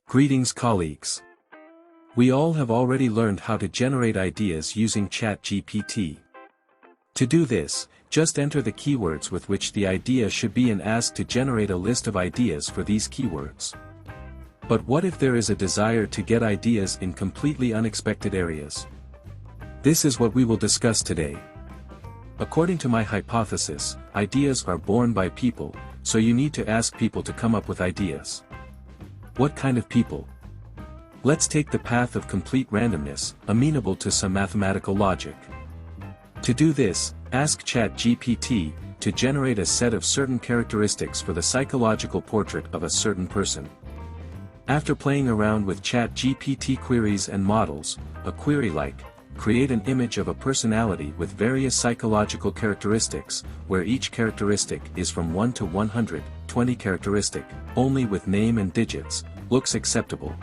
Greetings colleagues. We all have already learned how to generate ideas using ChatGPT. To do this, just enter the keywords with which the idea should be and ask to generate a list of ideas for these keywords. But what if there is a desire to get ideas in completely unexpected areas? This is what we will discuss today. According to my hypothesis, ideas are born by people, so you need to ask people to come up with ideas. What kind of people? Let's take the path of complete randomness, amenable to some mathematical logic. To do this, ask ChatGPT to generate a set of certain characteristics for the psychological portrait of a certain person. After playing around with ChatGPT queries and models, a query like, create an image of a personality with various psychological characteristics, where each characteristic is from 1 to 120 characteristic, only with name and digits, looks acceptable.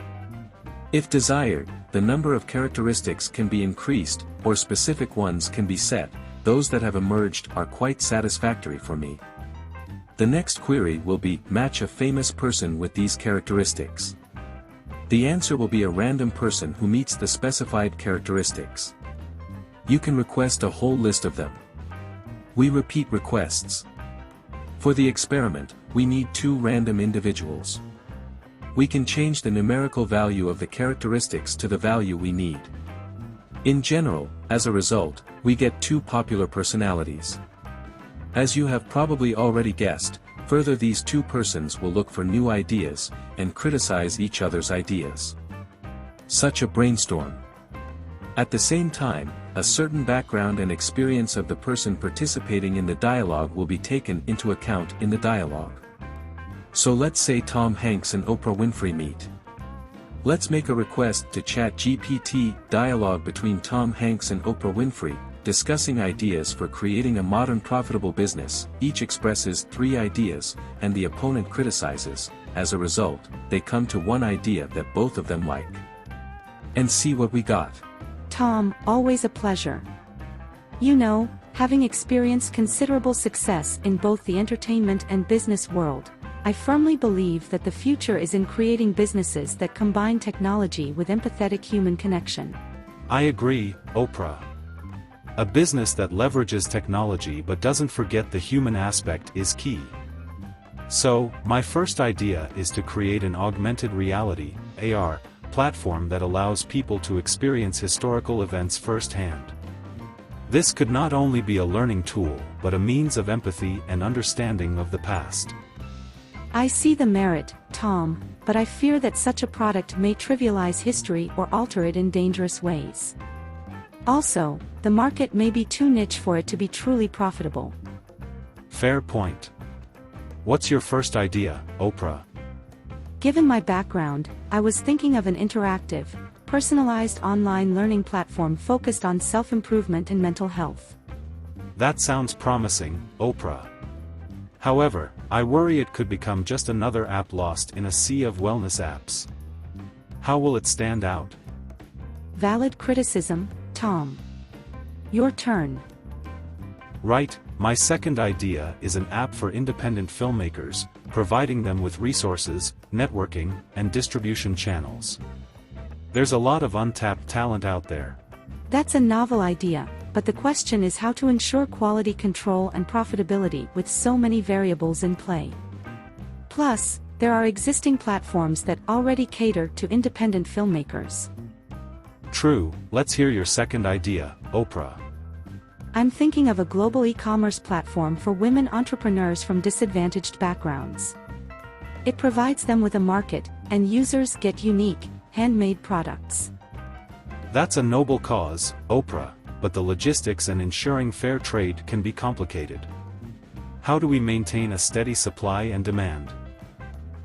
If desired, the number of characteristics can be increased, or specific ones can be set. Those that have emerged are quite satisfactory for me. The next query will be, match a famous person with these characteristics. The answer will be a random person who meets the specified characteristics. You can request a whole list of them. We repeat requests. For the experiment, we need 2 random individuals. We can change the numerical value of the characteristics to the value we need. In general, as a result, we get 2 popular personalities. As you have probably already guessed, further these 2 persons will look for new ideas, and criticize each other's ideas. Such a brainstorm. At the same time, a certain background and experience of the person participating in the dialogue will be taken into account in the dialogue. So let's say Tom Hanks and Oprah Winfrey meet. Let's make a request to ChatGPT, dialogue between Tom Hanks and Oprah Winfrey, discussing ideas for creating a modern profitable business. Each expresses 3 ideas, and the opponent criticizes. As a result, they come to one idea that both of them like. And see what we got. Tom, always a pleasure. You know, having experienced considerable success in both the entertainment and business world, I firmly believe that the future is in creating businesses that combine technology with empathetic human connection. I agree, Oprah. A business that leverages technology but doesn't forget the human aspect is key. So, my first idea is to create an augmented reality, AR, platform that allows people to experience historical events firsthand. This could not only be a learning tool, but a means of empathy and understanding of the past. I see the merit, Tom, but I fear that such a product may trivialize history or alter it in dangerous ways. Also, the market may be too niche for it to be truly profitable. Fair point. What's your first idea, Oprah? Given my background, I was thinking of an interactive, personalized online learning platform focused on self-improvement and mental health. That sounds promising, Oprah. However, I worry it could become just another app lost in a sea of wellness apps. How will it stand out? Valid criticism, Tom. Your turn. Right, my second idea is an app for independent filmmakers, providing them with resources, networking, and distribution channels. There's a lot of untapped talent out there. That's a novel idea, but the question is how to ensure quality control and profitability with so many variables in play. Plus, there are existing platforms that already cater to independent filmmakers. True, let's hear your second idea, Oprah. I'm thinking of a global e-commerce platform for women entrepreneurs from disadvantaged backgrounds. It provides them with a market, and users get unique, handmade products. That's a noble cause, Oprah, but the logistics and ensuring fair trade can be complicated. How do we maintain a steady supply and demand?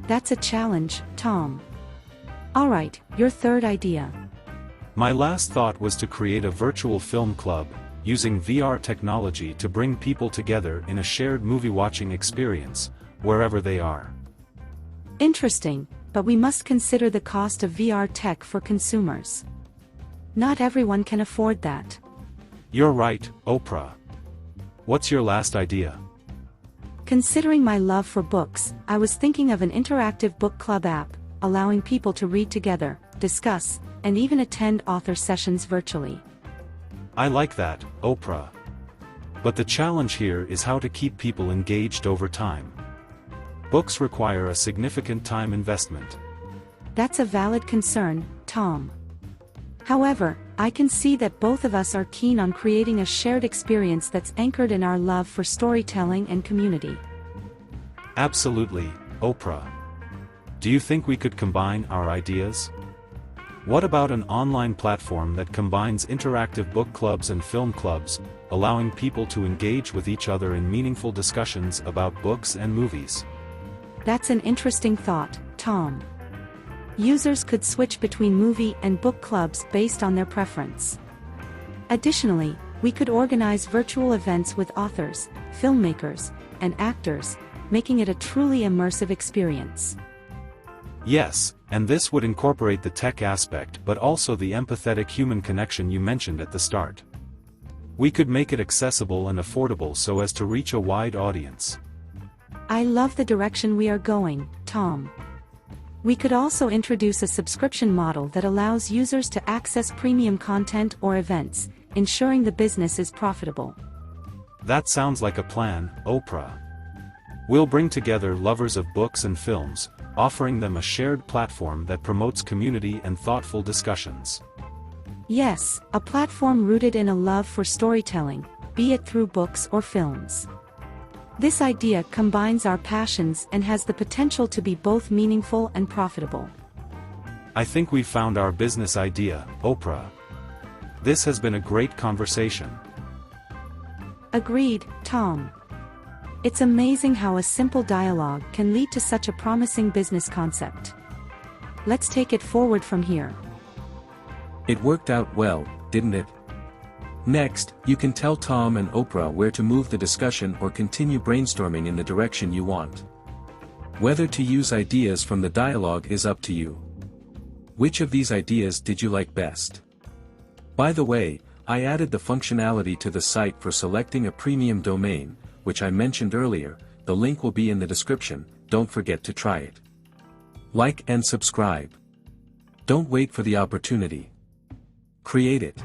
That's a challenge, Tom. Alright, your third idea. My last thought was to create a virtual film club, using VR technology to bring people together in a shared movie-watching experience, wherever they are. Interesting, but we must consider the cost of VR tech for consumers. Not everyone can afford that. You're right, Oprah. What's your last idea? Considering my love for books, I was thinking of an interactive book club app, allowing people to read together, discuss, and even attend author sessions virtually. I like that, Oprah. But the challenge here is how to keep people engaged over time. Books require a significant time investment. That's a valid concern, Tom. However, I can see that both of us are keen on creating a shared experience that's anchored in our love for storytelling and community. Absolutely, Oprah. Do you think we could combine our ideas? What about an online platform that combines interactive book clubs and film clubs, allowing people to engage with each other in meaningful discussions about books and movies? That's an interesting thought, Tom. Users could switch between movie and book clubs based on their preference. Additionally, we could organize virtual events with authors, filmmakers, and actors, making it a truly immersive experience. Yes, and this would incorporate the tech aspect but also the empathetic human connection you mentioned at the start. We could make it accessible and affordable so as to reach a wide audience. I love the direction we are going, Tom. We could also introduce a subscription model that allows users to access premium content or events, ensuring the business is profitable. That sounds like a plan, Oprah. We'll bring together lovers of books and films, offering them a shared platform that promotes community and thoughtful discussions. Yes, a platform rooted in a love for storytelling, be it through books or films. This idea combines our passions and has the potential to be both meaningful and profitable. I think we've found our business idea, Oprah. This has been a great conversation. Agreed, Tom. It's amazing how a simple dialogue can lead to such a promising business concept. Let's take it forward from here. It worked out well, didn't it? Next, you can tell Tom and Oprah where to move the discussion or continue brainstorming in the direction you want. Whether to use ideas from the dialogue is up to you. Which of these ideas did you like best? By the way, I added the functionality to the site for selecting a premium domain, which I mentioned earlier. The link will be in the description. Don't forget to try it. Like and subscribe. Don't wait for the opportunity. Create it.